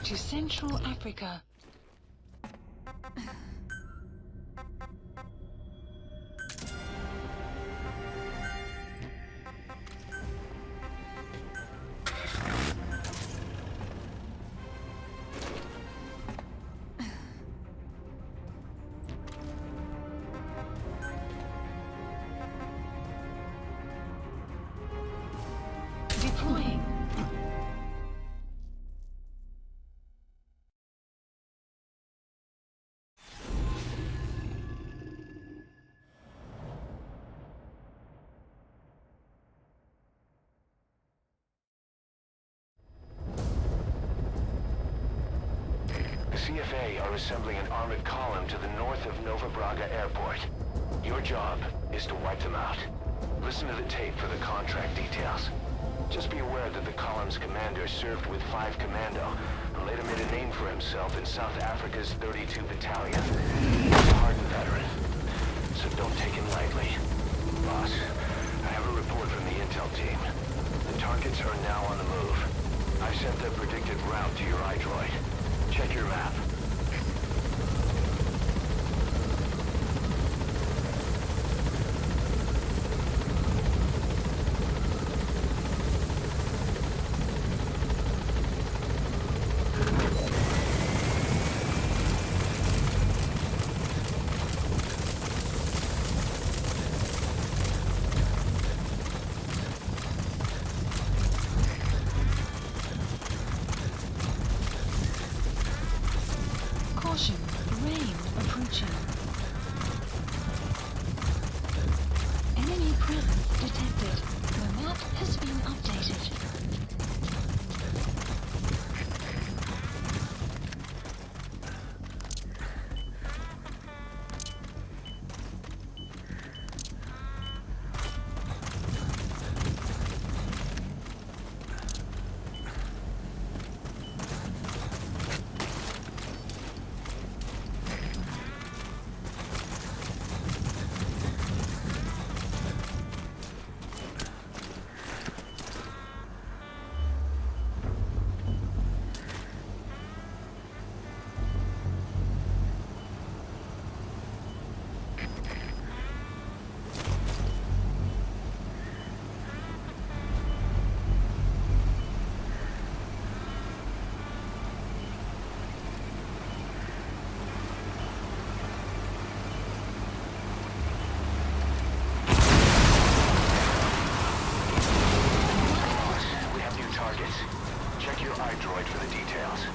to Central Africa. Deploying. The CFA are assembling an armored column to the north of Nova Braga Airport. Your job is to wipe them out. Listen to the tape for the contract details. Just be aware that the column's commander served with 5 Commando and later made a name for himself in South Africa's 32 Battalion. He's a hardened veteran, so don't take him lightly. Boss, I have a report from the intel team. The targets are now on the move. I sent the predicted route to your iDroid. Check your map. Caution, rain approaching. Enemy presence detected. The map has been updated. Check your iDroid for the details.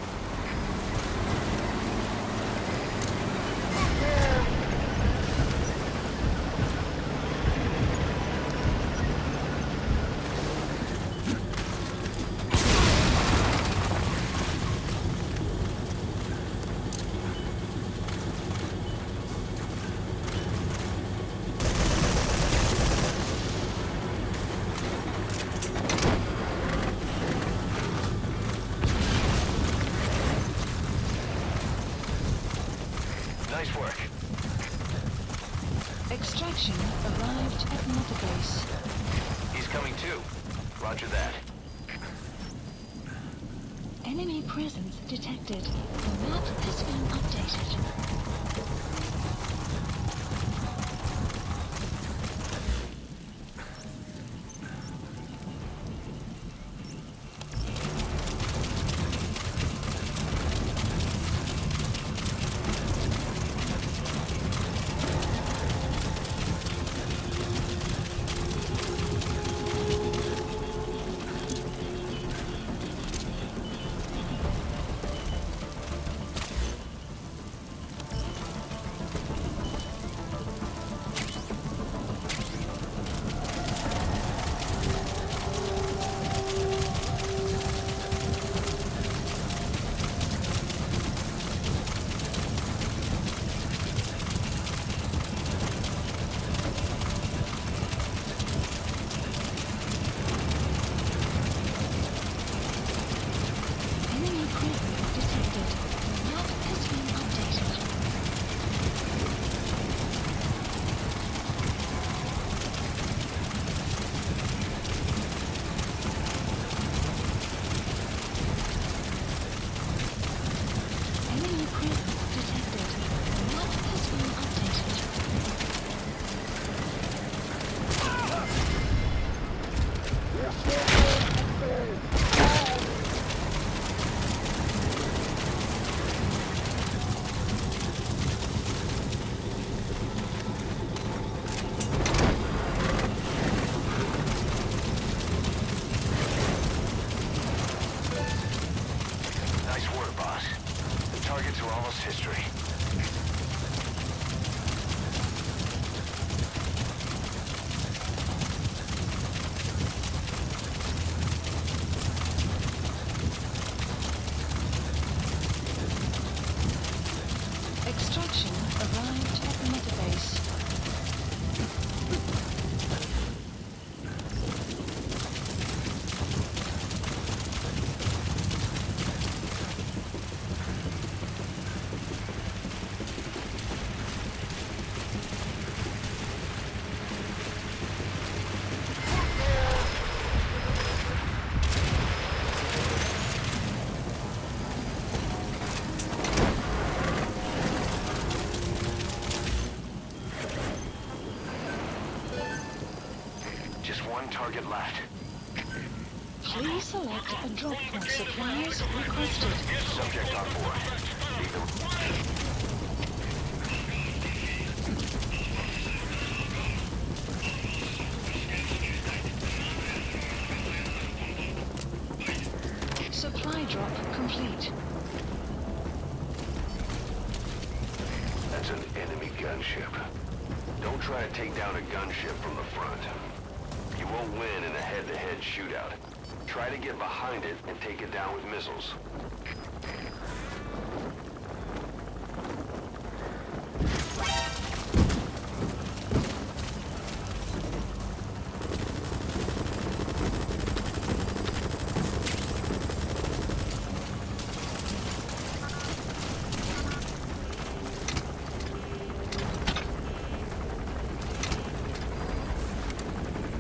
Nice work. Extraction arrived at Mother Base. He's coming too. Roger that. Enemy presence detected. The map has been updated. Enemy presence detected. Map has been updated. Nice work, boss. The targets are almost history. Extraction arrived at the metabase. Just one target left. Please select a drop point. Supplies requested. Subject on board. Leave them. Supply drop complete. That's an enemy gunship. Don't try to take down a gunship from the front. You won't win in a head-to-head shootout. Try to get behind it and take it down with missiles.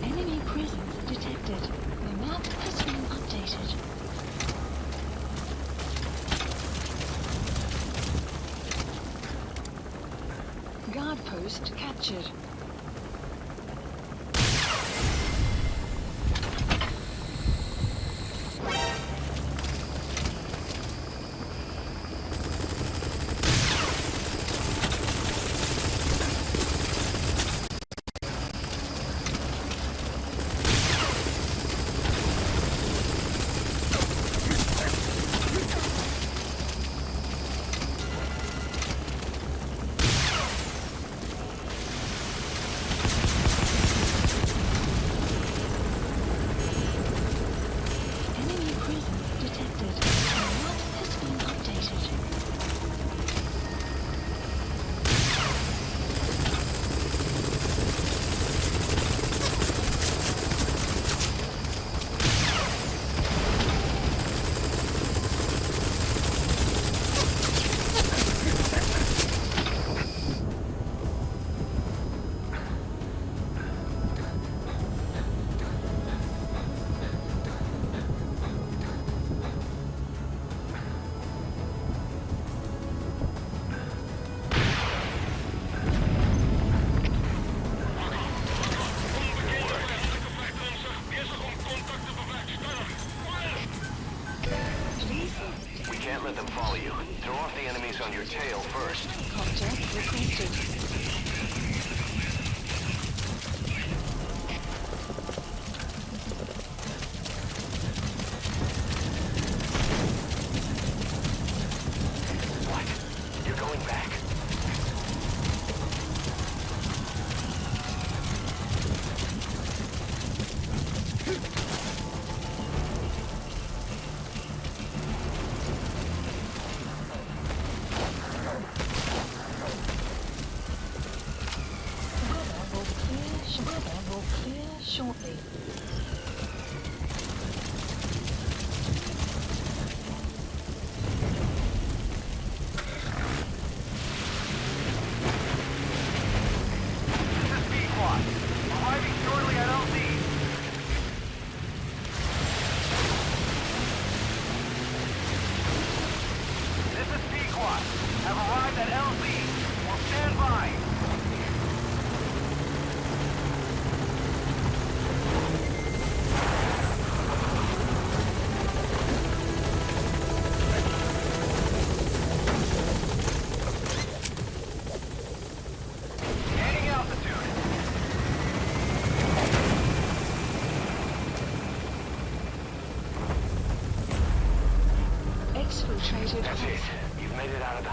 Enemy presence detected. The map has been updated. Guard post captured. Enemy presence detected. The map has been updated. Please select We can't let them follow you. Throw off the enemies on your tail first. helicopter requested. What? You're going back?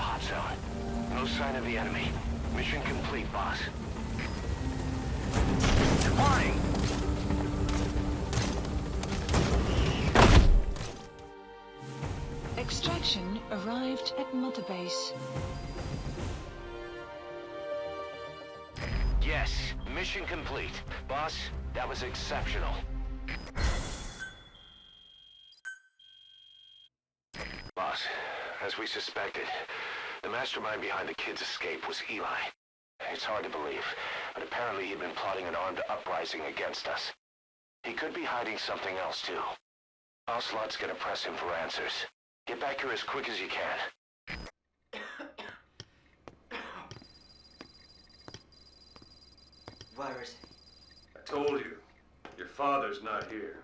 hot zone. No sign of the enemy. Mission complete, boss. Flying! Extraction arrived at Mother Base. Yes, mission complete. Boss, that was exceptional. Boss, as we suspected, the mastermind behind the kid's escape was Eli. It's hard to believe, but apparently he'd been plotting an armed uprising against us. He could be hiding something else too. Ocelot's gonna press him for answers. Get back here as quick as you can. Where is he? I told you, your father's not here.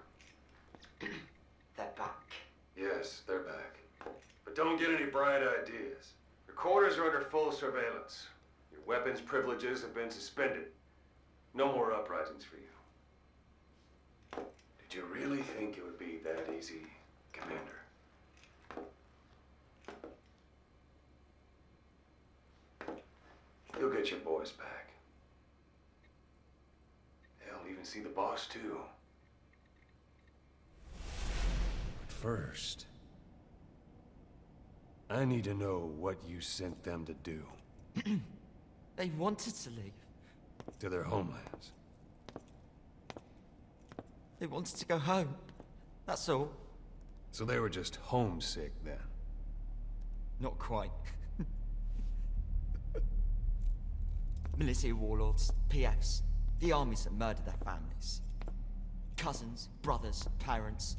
They're back. Yes, they're back. But don't get any bright ideas. Your quarters are under full surveillance. Your weapons privileges have been suspended. No more uprisings for you. Did you really think it would be that easy, Commander? You'll get your boys back. They'll even see the boss, too. But first, I need to know what you sent them to do. They wanted to leave. To their homelands. They wanted to go home. That's all. So they were just homesick then. Not quite. Military warlords, PFs, the armies that murdered their families. Cousins, brothers, parents.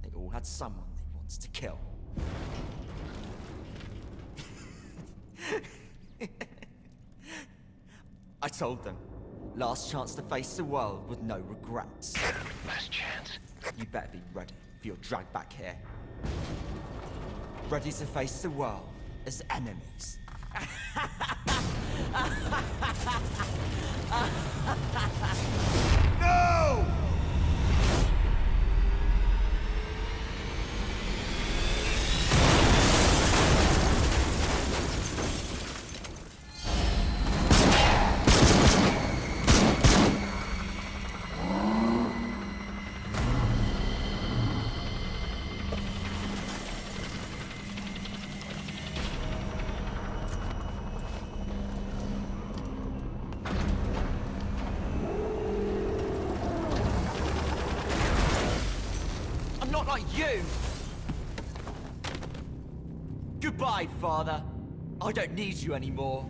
They all had someone they wanted to kill. I told them, last chance to face the world with no regrets. Last chance. You better be ready for your drag back here. Ready to face the world as enemies. No! I'm not like you! Goodbye, Father. I don't need you anymore.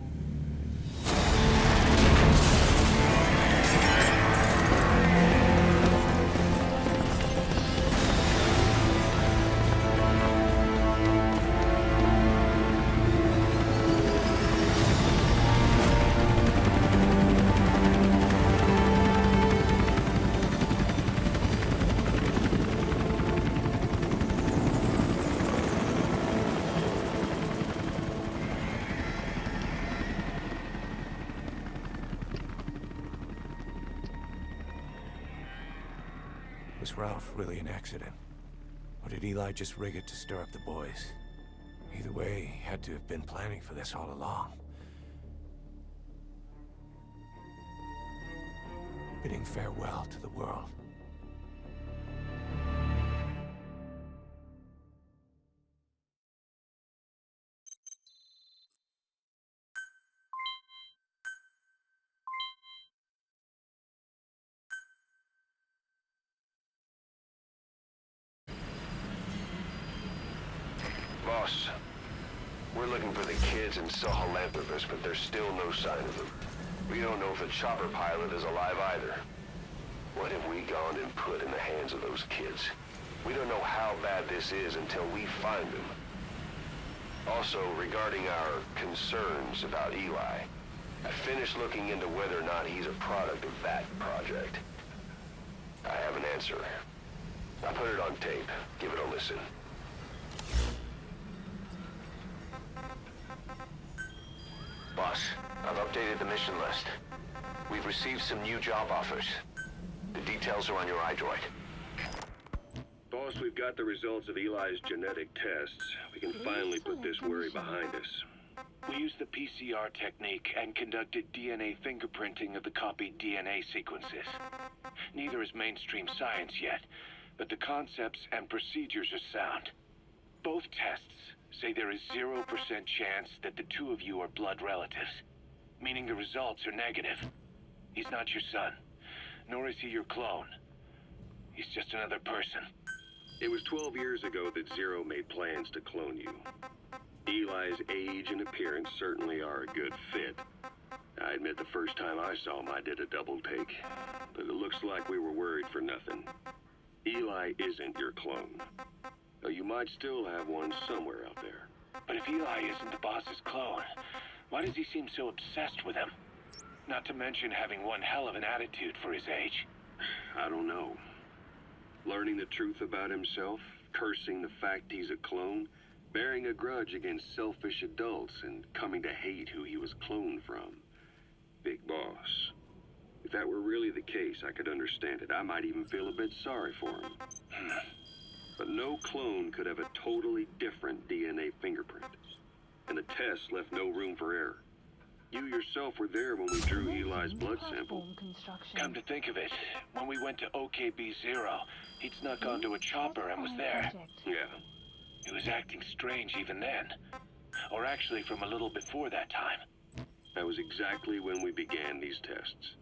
Was Ralph really an accident? Or did Eli just rig it to stir up the boys? Either way, he had to have been planning for this all along. Bidding farewell to the world. Boss, we're looking for the kids and Sahelanthropus, but there's still no sign of them. We don't know if the chopper pilot is alive either. What have we gone and put in the hands of those kids? We don't know how bad this is until we find them. Also, regarding our concerns about Eli, I finished looking into whether or not he's a product of that project. I have an answer. I put it on tape. Give it a listen. Boss, I've updated the mission list. We've received some new job offers. The details are on your iDroid. Boss, we've got the results of Eli's genetic tests. We can finally put this worry behind us. We used the PCR technique and conducted DNA fingerprinting of the copied DNA sequences. Neither is mainstream science yet, but the concepts and procedures are sound. Both tests say there is 0% chance that the two of you are blood relatives, meaning the results are negative. He's not your son, nor is he your clone. He's just another person. It was 12 years ago that Zero made plans to clone you. Eli's age and appearance certainly are a good fit. I admit the first time I saw him, I did a double take. But it looks like we were worried for nothing. Eli isn't your clone. Though you might still have one somewhere out there. But if Eli isn't the boss's clone, why does he seem so obsessed with him? Not to mention having one hell of an attitude for his age. I don't know. Learning the truth about himself, cursing the fact he's a clone, bearing a grudge against selfish adults, and coming to hate who he was cloned from. Big boss. If that were really the case, I could understand it. I might even feel a bit sorry for him. But no clone could have a totally different DNA fingerprint. And the test left no room for error. You yourself were there when we drew Eli's blood sample. Come to think of it, when we went to OKB-0, he'd snuck onto a chopper and was there. Yeah. He was acting strange even then. Or actually from a little before that time. That was exactly when we began these tests.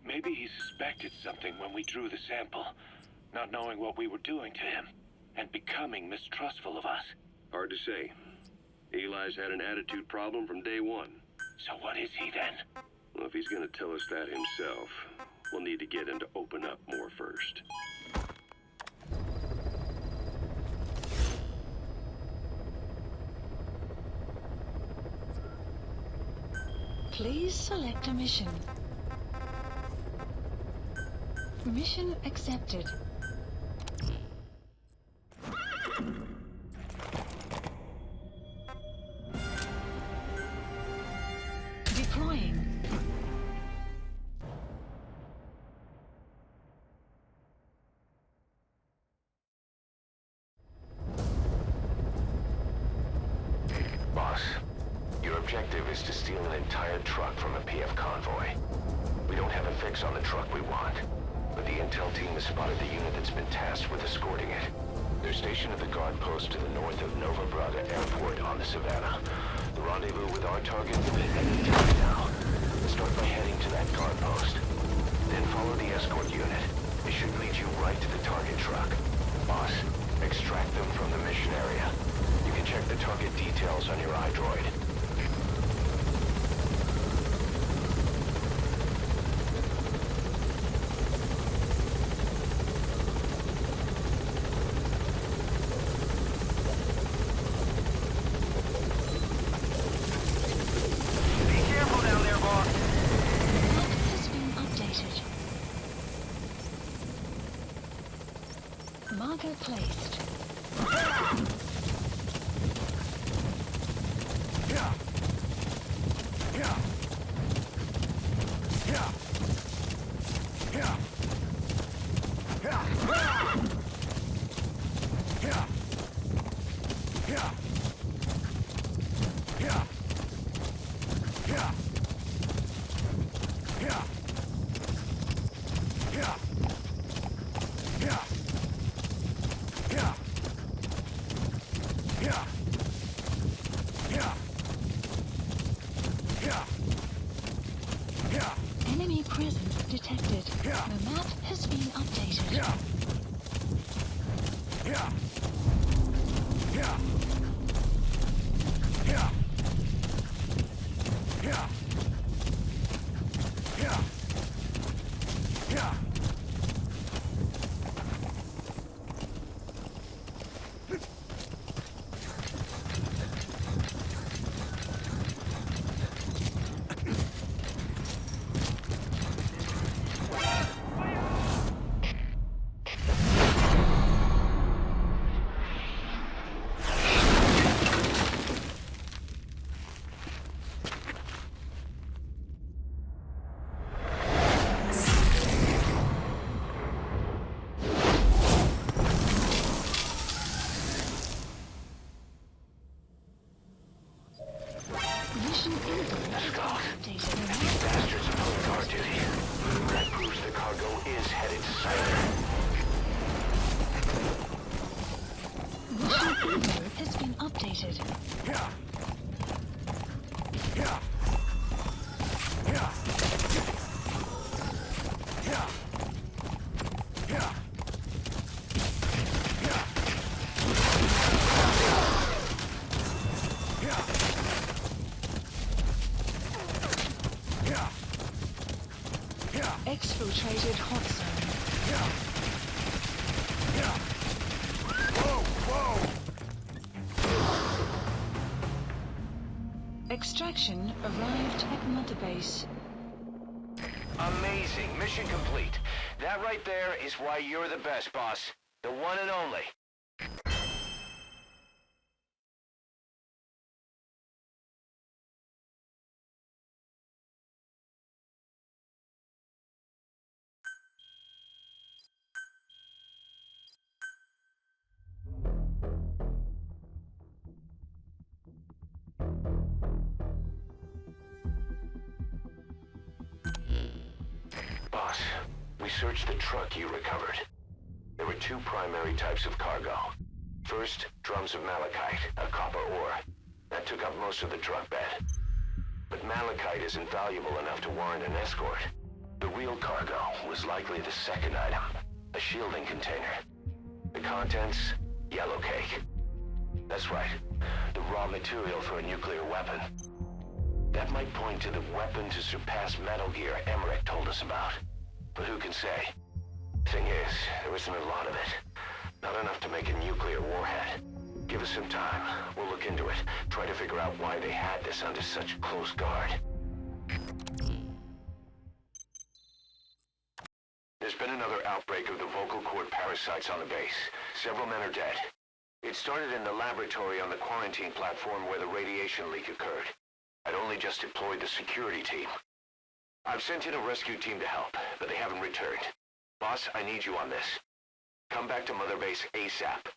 Maybe he suspected something when we drew the sample, not knowing what we were doing to him, and becoming mistrustful of us. Hard to say. Eli's had an attitude problem from day one. So what is he then? Well, if he's gonna tell us that himself, we'll need to get him to open up more first. Please select a mission. Mission accepted. Deploying. Boss, your objective is to steal an entire truck from a PF convoy. We don't have a fix on the truck we want, but the intel team has spotted the unit that's been tasked with escorting it. They're stationed at the guard post to the north of Nova Braga Airport on the Savannah. The rendezvous with our target will be headed right now. Start by heading to that guard post. Then follow the escort unit. It should lead you right to the target truck. Boss, extract them from the mission area. You can check the target details on your iDroid. Marker placed. Enemy presence detected. The map has been updated. Skulls. Updated. These bastards are pulling guard duty. That proves the cargo is headed to Cypher. Mission window has been updated. Exfiltrated hot zone. Extraction arrived at Mother Base. Amazing. Mission complete. That right there is why you're the best, boss. The one and only. Boss, we searched the truck you recovered. There were two primary types of cargo. First, drums of malachite, a copper ore. That took up most of the truck bed. But malachite isn't valuable enough to warrant an escort. The real cargo was likely the second item, a shielding container. The contents, yellow cake. That's right, the raw material for a nuclear weapon. That might point to the weapon to surpass Metal Gear Emmerich told us about. But who can say? Thing is, there isn't a lot of it. Not enough to make a nuclear warhead. Give us some time. We'll look into it. Try to figure out why they had this under such close guard. There's been another outbreak of the vocal cord parasites on the base. Several men are dead. It started in the laboratory on the quarantine platform where the radiation leak occurred. I'd only just deployed the security team. I've sent in a rescue team to help, but they haven't returned. Boss, I need you on this. Come back to Mother Base ASAP.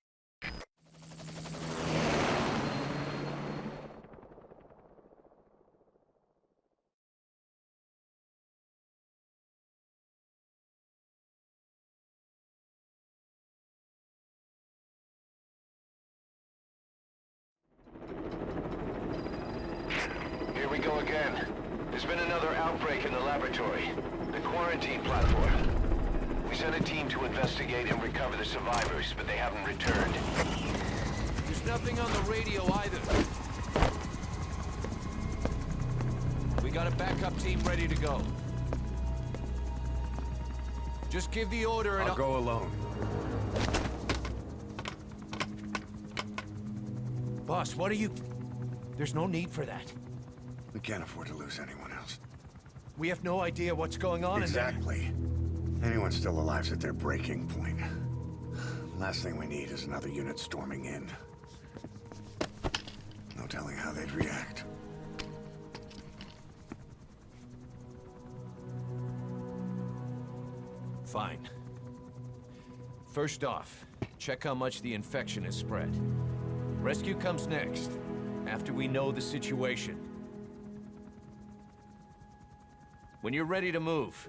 Here we go again. There's been another outbreak in the laboratory. The quarantine platform. We sent a team to investigate and recover the survivors, but they haven't returned. There's nothing on the radio either. We got a backup team ready to go. Just give the order and I'll go alone. Boss, what are you... There's no need for that. We can't afford to lose anyone else. We have no idea what's going on in there. Exactly. Anyone still alive's at their breaking point. Last thing we need is another unit storming in. No telling how they'd react. Fine. First off, check how much the infection has spread. Rescue comes next, after we know the situation. When you're ready to move,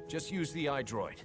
just use the iDroid.